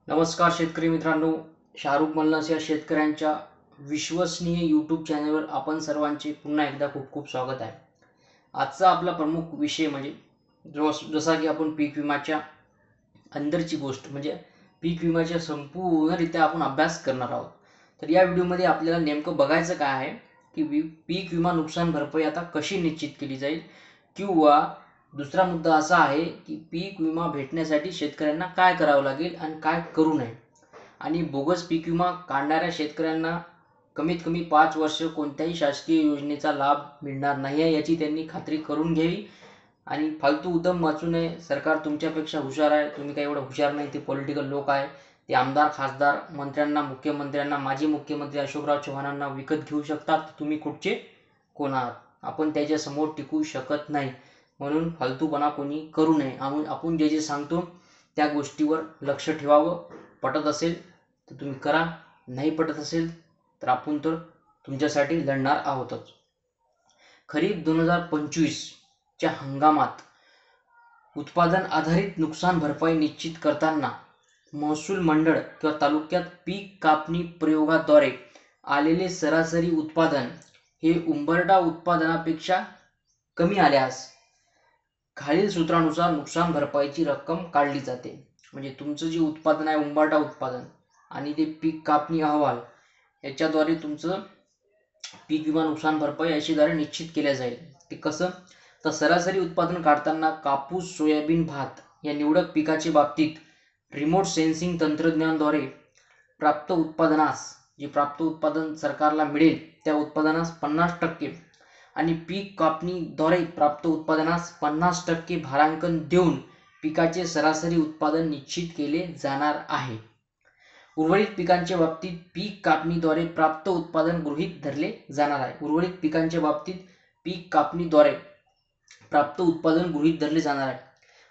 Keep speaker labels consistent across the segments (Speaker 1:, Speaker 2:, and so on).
Speaker 1: नमस्कार शेतकरी मित्रांनो, शाहरुख मल्हास या शेतकऱ्यांच्या विश्वसनीय यूट्यूब चॅनलवर आपण सर्वांचे पुन्हा एकदा खूप खूप स्वागत आहे. आजचा आपला प्रमुख विषय म्हणजे जसा की आपण पीक विम्याच्या अंदरची गोष्ट म्हणजे पीक विम्याच्या संपूर्णरित्या आपण अभ्यास करणार आहोत. तर या व्हिडिओमध्ये आपल्याला नेमकं बघायचं काय आहे की पीक विमा नुकसान भरपाई आता कशी निश्चित केली जाईल, किंवा दुसरा मुद्दा असा आहे की पीक विमा भेटण्यासाठी शेतकऱ्यांना काय करावं लागेल आणि काय करू नये, आणि बोगस पीक विमा काढणाऱ्या शेतकऱ्यांना कमीत कमी 5 वर्ष कोणत्याही शासकीय योजनेचा लाभ मिळणार नाही आहे याची त्यांनी खात्री करून घ्यावी. आणि फालतू उद्यम वाचू नये. सरकार तुमच्यापेक्षा हुशार आहे, तुम्ही काही एवढं हुशार नाही. ते पॉलिटिकल लोक आहे, ते आमदार खासदार मंत्र्यांना मुख्यमंत्र्यांना माजी मुख्यमंत्री अशोकराव चव्हाणांना विकत घेऊ शकतात. तुम्ही कुठचे कोण आहात? आपण त्याच्यासमोर टिकू शकत नाही. म्हणून फालतूपणा कोणी करू नये. आपण जे जे सांगतो त्या गोष्टीवर लक्ष ठेवावं. पटत असेल तर तुम्ही करा, नाही पटत असेल तर आपण तर तुमच्यासाठी लढणार आहोतच. खरीप 2025च्या हंगामात उत्पादन आधारित नुकसान भरपाई निश्चित करताना महसूल मंडळ किंवा तालुक्यात पीक कापणी प्रयोगाद्वारे आलेले सरासरी उत्पादन हे उंबरठा उत्पादनापेक्षा कमी आल्यास खालील सूत्रानुसार नुकसान भरपाईची रक्कम काढली जाते. म्हणजे तुमचं जे उत्पादन आहे उंबरठा उत्पादन आणि ते पीक कापणी अहवाल याच्याद्वारे तुमचं पीक विमा नुकसान भरपाई अशीद्वारे निश्चित केल्या जाईल. ते कसं? तर सरासरी उत्पादन काढताना कापूस, सोयाबीन, भात या निवडक पिकाच्या बाबतीत रिमोट सेन्सिंग तंत्रज्ञानाद्वारे प्राप्त उत्पादनास, जे प्राप्त उत्पादन सरकारला मिळेल त्या उत्पादनास 50% आणि पीक कापणीद्वारे प्राप्त उत्पादनास 50% भारांकन देऊन पिकाचे सरासरी उत्पादन निश्चित केले जाणार आहे. उर्वरित पिकांच्या बाबतीत पीक कापणीद्वारे प्राप्त उत्पादन गृहीत धरले जाणार आहे. उर्वरित पिकांच्या बाबतीत पीक कापणीद्वारे प्राप्त उत्पादन गृहीत धरले जाणार आहे.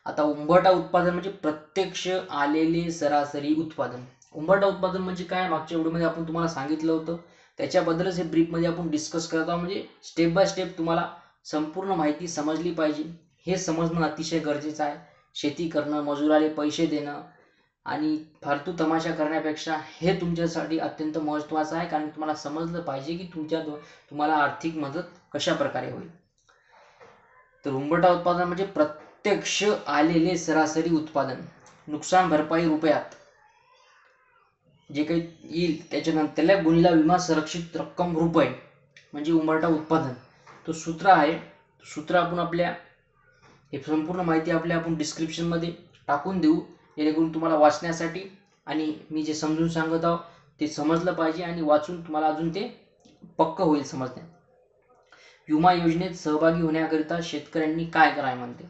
Speaker 1: आता उंबरठा उत्पादन म्हणजे प्रत्यक्ष आलेले सरासरी उत्पादन. उंबरठा उत्पादन म्हणजे काय? मागच्या व्हिडिओमध्ये आपण तुम्हाला सांगितलं होतं, त्याच्याबद्दलच हे ब्रीफमध्ये आपण डिस्कस करत आहोत. म्हणजे स्टेप बाय स्टेप तुम्हाला संपूर्ण माहिती समजली पाहिजे. हे समजणं अतिशय गरजेचं आहे. शेती करणं, मजुराला पैसे देणं आणि फालतू तमाशा करण्यापेक्षा हे तुमच्यासाठी अत्यंत महत्त्वाचं आहे, कारण तुम्हाला समजलं पाहिजे की तुम्हाला आर्थिक मदत कशा प्रकारे होईल. तर उंबरठा उत्पादन म्हणजे प्रत्यक्ष आलेले सरासरी उत्पादन. नुकसान भरपाई रुपयात जे काही येईल त्याच्यानंतर त्याला गुणिला विमा संरक्षित रक्कम रुपये म्हणजे उंबरठा उत्पादन. तो सूत्र आहे. सूत्र आपण आपल्या हे संपूर्ण माहिती आपण डिस्क्रिप्शनमध्ये टाकून देऊ, जेणेकरून तुम्हाला वाचण्यासाठी आणि मी जे समजून सांगत आहो ते समजलं पाहिजे आणि वाचून तुम्हाला अजून ते पक्क होईल समजण्यात. विमा योजनेत सहभागी होण्याकरिता शेतकऱ्यांनी काय करावे म्हणते?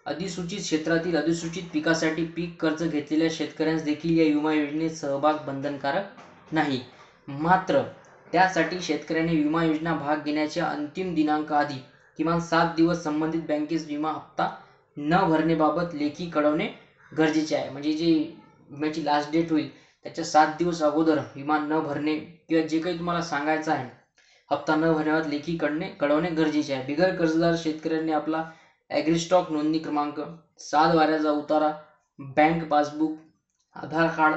Speaker 1: अधिसूचित क्षेत्रातील अधिसूचित पिकासाठी पीक कर्ज घेतलेल्या शेतकऱ्यांस देखील या विमा योजनेत सहभाग बंधनकारक नाही. मात्र त्यासाठी शेतकऱ्यांनी विमा योजना भाग घेण्याच्या अंतिम दिनांकाआधी किमान 7 दिवस संबंधित बँकेस विमा हप्ता न भरण्याबाबत लेखी कळवणे गरजेचे आहे. म्हणजे जे विम्याची लास्ट डेट होईल त्याच्या 7 दिवस अगोदर विमा न भरणे किंवा जे काही तुम्हाला सांगायचं आहे हप्ता न भरण्याबाबत लेखी कळवणे गरजेचे आहे. बिगर कर्जदार शेतकऱ्यांनी आपला ॲग्रीस्टॉक नोंदणी क्रमांक, 7 वाऱ्याचा उतारा, बँक पासबुक, आधार कार्ड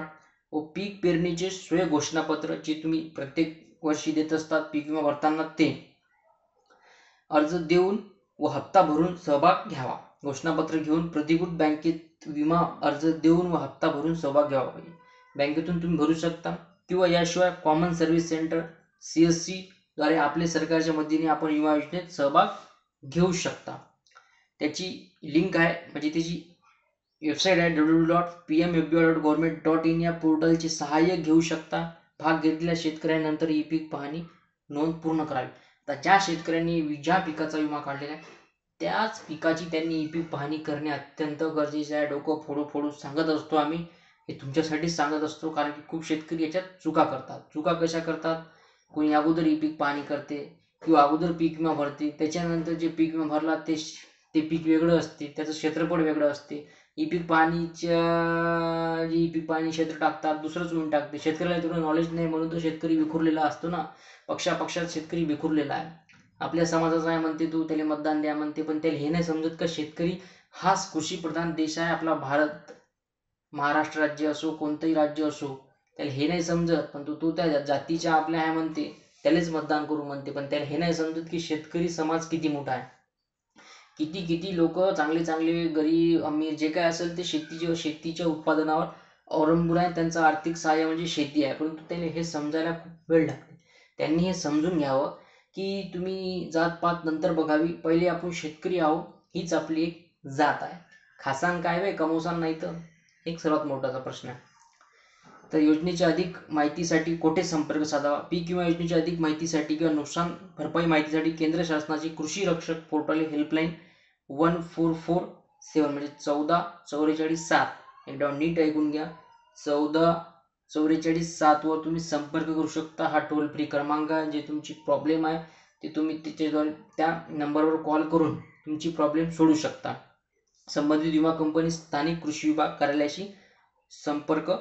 Speaker 1: व पीक पेरणीचे स्वयं घोषणापत्र जे तुम्ही प्रत्येक वर्षी देत असतात पीक विमा भरताना ते अर्ज देऊन व हप्ता भरून सहभाग घ्यावा. घोषणापत्र घेऊन प्रतिकृत बँकेत विमा अर्ज देऊन व हप्ता भरून सहभाग घ्यावा पाहिजे. बँकेतून तुम्ही भरू शकता किंवा याशिवाय कॉमन सर्व्हिस सेंटर CSC द्वारे आपले सरकारच्या मदतीने आपण विमा योजनेत सहभाग घेऊ शकता. त्याची लिंक आहे, म्हणजे त्याची वेबसाईट आहे www.pmfbi.government.in. या पोर्टलचे सहाय्य घेऊ शकता. भाग घेतलेल्या शेतकऱ्यांनंतर ई पीक पाहणी नोंद पूर्ण करावी. आता ज्या शेतकऱ्यांनी ज्या पिकाचा विमा काढलेला आहे त्याच पिकाची त्यांनी ई पीक पाहणी करणे अत्यंत गरजेचे आहे. डोकं फोडू सांगत असतो आम्ही, हे तुमच्यासाठीच सांगत असतो, कारण की खूप शेतकरी याच्यात चुका करतात. चुका कशा करतात? कोणी अगोदर ई पीक पाहणी करते किंवा अगोदर पीक विमा भरते, त्याच्यानंतर जे पीक विमा भरला ते पीक वेगळं असते, त्याचं क्षेत्रफळ वेगळं असते. ई पीक पाहणीच्या जे ई पीक पाहणी क्षेत्र टाकतात दुसरंच होऊन टाकते. शेतकऱ्याला तेवढं नॉलेज नाही म्हणून तो शेतकरी विखुरलेला असतो ना. पक्षात शेतकरी विखुरलेला आहे. आपल्या समाजाचा आहे म्हणते तू, त्याला मतदान द्या म्हणते, पण त्याला हे नाही समजत का शेतकरी हाच कृषीप्रधान देश आहे आपला भारत. महाराष्ट्र राज्य असो कोणतंही राज्य असो, त्याला हे नाही समजत, पण तो त्या जातीच्या आपल्या आहे म्हणते, त्यालाच मतदान करू म्हणते, पण त्याला हे नाही समजत की शेतकरी समाज किती मोठा आहे. किती किती लोक चांगले चांगले गरीब अमीर जे काय असेल ते शेतीच्या उत्पादनावर अवलंबून आहे. त्यांचं आर्थिक सहाय्य म्हणजे शेती आहे, परंतु त्याला हे समजायला खूप वेळ लागते. त्यांनी हे समजून घ्यावं की तुम्ही जातपात नंतर बघावी, पहिले आपण शेतकरी आहोत, हीच आपली एक जात आहे. खासान काय वे कमवसान नाही तर, एक सर्वात मोठाचा प्रश्न आहे. तर योजनेच्या अधिक माहितीसाठी कोठे संपर्क साधावा? पीक विमा योजनेच्या अधिक माहितीसाठी किंवा नुकसान भरपाई माहितीसाठी केंद्र शासनाची कृषी रक्षक पोर्टल हेल्पलाईन 1447 म्हणजे 144447, एकदा नीट ऐकून घ्या, 144447 वर तुम्ही संपर्क करू शकता. हा टोल फ्री क्रमांक आहे. जे तुमची प्रॉब्लेम आहे ते तुम्ही त्याच्याद्वारे त्या नंबरवर कॉल करून तुमची प्रॉब्लेम सोडू शकता. संबंधित विमा कंपनी स्थानिक कृषी विभाग कार्यालयाशी संपर्क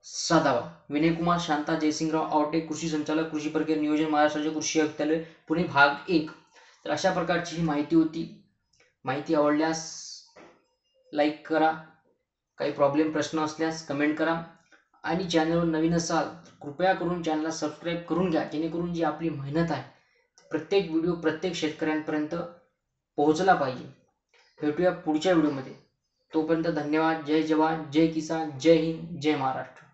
Speaker 1: साधावा. विनयकुमार शांता जयसिंगराव आवटे, कृषी संचालक, कृषी प्रक्रिया नियोजन, महाराष्ट्र कृषी आयुक्तालय, पुणे, भाग 1. तर अशा प्रकारची ही माहिती होती. माहिती आवडल्यास लाईक करा, काही प्रॉब्लेम प्रश्न असल्यास कमेंट करा, आणि चॅनलवर नवीन असाल कृपया करून चॅनलला सबस्क्राईब करून घ्या, जेणेकरून जी आपली मेहनत आहे प्रत्येक व्हिडिओ प्रत्येक शेतकऱ्यांपर्यंत पोहोचला पाहिजे. भेटूया पुढच्या व्हिडिओमध्ये. तोपर्यंत धन्यवाद. जय जवान, जय किसान, जय हिंद, जय महाराष्ट्र.